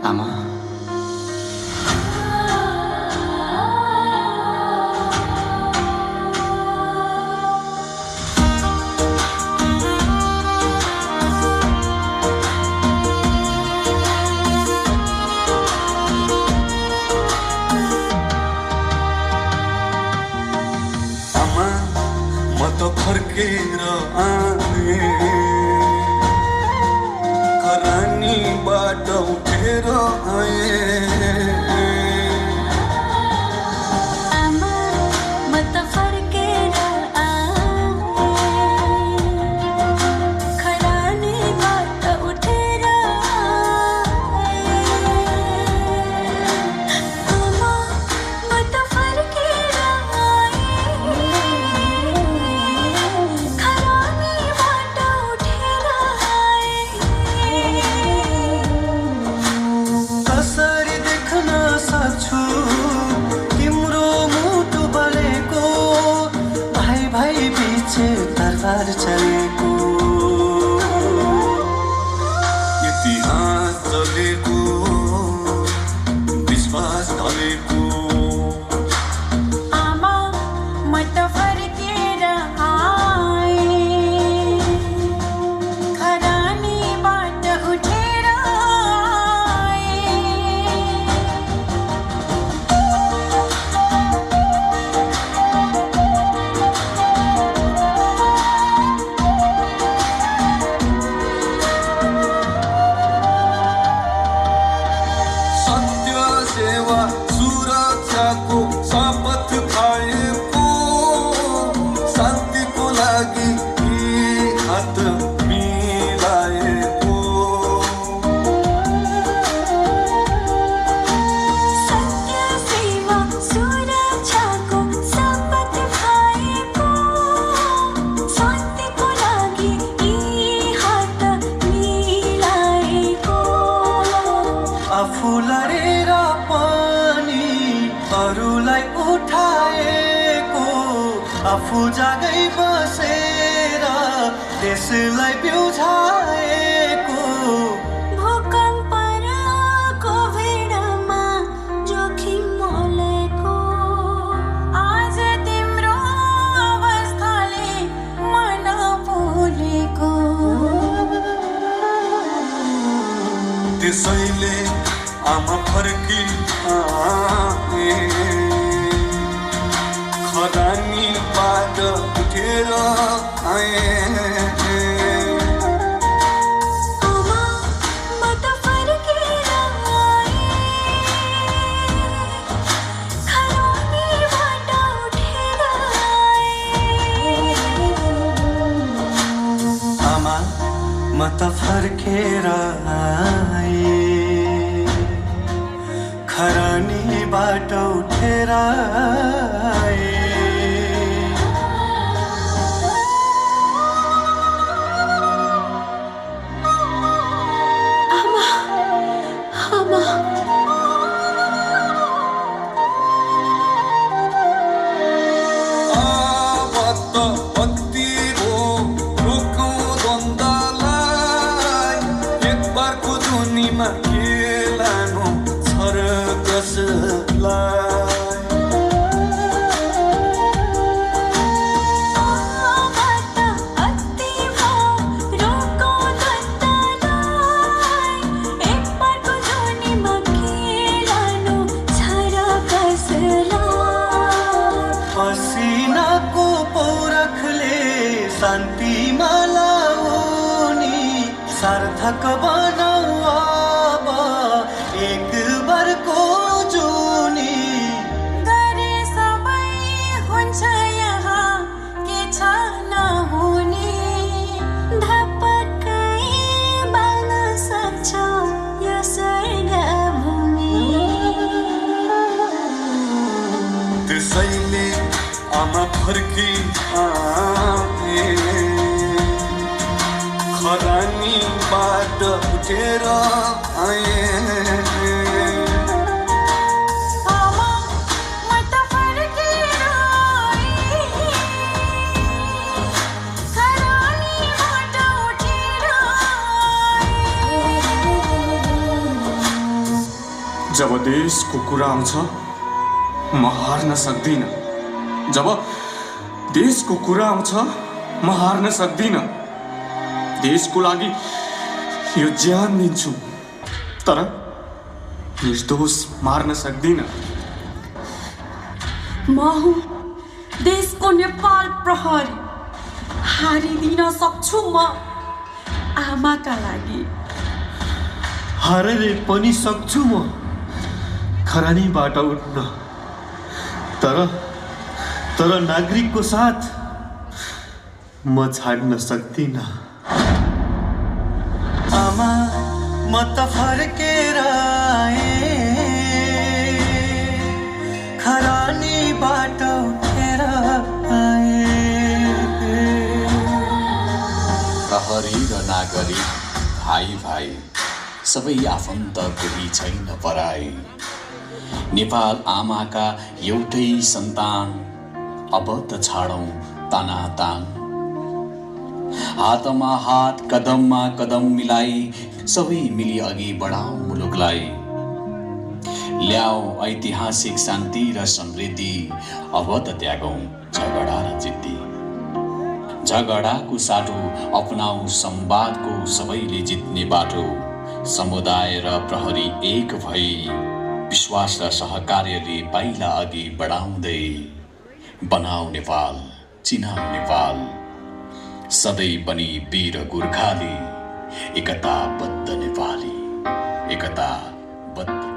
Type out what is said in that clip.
आमा फर्केर आए खरानीबाट उठेर आए आमा म त फर्केर आए खरानीबाट उठेर आए आमा म त फर्केर आए खरानीबाट उठेर आए कसरी देख्न सक्छु तिम्रो मुटु बलेको भाइ भाइ बीच तरबार चलेको इतिहास चलेको विश्वास ढलेको आमा म त फर्केर आए खरानीबाट उठेर आए सत्य सेवा सुरक्षाको शपथ खाएको शान्तिको लागि यी हात मिलाएको सत्य सेवा सुरक्षाको शपथ खाएको शान्तिको लागि यी हात मिलाएको आफू लडेर पनि अरूलाई उठाएको आफू जागै बसेर देशलाई बिउझाएको भूकम्प र कोभिडमा जोखिम मोलेको आज तिम्रो अवस्थाले मन भुलेको त्यसैले आमा फर्की आए खरानीबाट उठेर आए आमा म त फर्केर आए खरानीबाट उठेर आए आमा म त फर्केर आए खरानीबाट उठेर आए आमा आमा अब त बत्ती भो रोकौँ द्वन्द्वलाई एक बारको दुनीमा खेलानो छ र कसलाई आबाट अति भयो रोकौँ द्वन्द्वलाई एकपल्टको जोनीमा खेलानु छ र कसलाई पसिनाको पौरखले शान्तिमा लाउने सार्थक बनाऊ अब एक बारको जुनी गरे सबै हुन्छ यहाँ के छ नहुने धपक्कै बाल्न सक्छ यो स्वर्गभूमि त्यसैले आमा फर्की आए खरानीबाट उठेर आए आमा म त फर्केर आए खरानीबाट उठेर जब देशको कुरा आउँछ म हार्न सक्दिन। जब देशको कुरा आउँछ म हार्न सक्दिन। देशको लागि यो ज्यान दिन्छु, तर निर्दोष मार्न सक्दिन। म हुँ देशको नेपाल प्रहरी, हारिदिन सक्छु म आमाका लागि। हारेर पनि सक्छु म खरानीबाट उठ्न, तर नागरिकको साथ म छाड्न सक्दिन। आमा म त फर्केर आएँ, खरानीबाट उठेर आएँ। प्रहरी र नागरिक भाइ भाइ सबै आफन्त कोही छैन पराई। नेपाल आमाका एउटै सन्तान, अब त छाडौँ तानातान। हातमा हात कदममा कदम मिलाई सबै मिली अघि बढाऊ मुलुकलाई। ल्याऊ ऐतिहासिक शान्ति र समृद्धि, अब त त्यागौँ झगडा र जिद्दी। झगडाको साटो अपनाऊ संवादको सबैले जित्ने बाटो। समुदाय र प्रहरी एक भई विश्वास र सहकार्यले पाइला अघि बढाउँदै बनाऊ नेपाल, चिनाऊ नेपाल। सधैँ पनि वीर गोर्खाली, एकताबद्ध नेपाली, एकताबद्ध।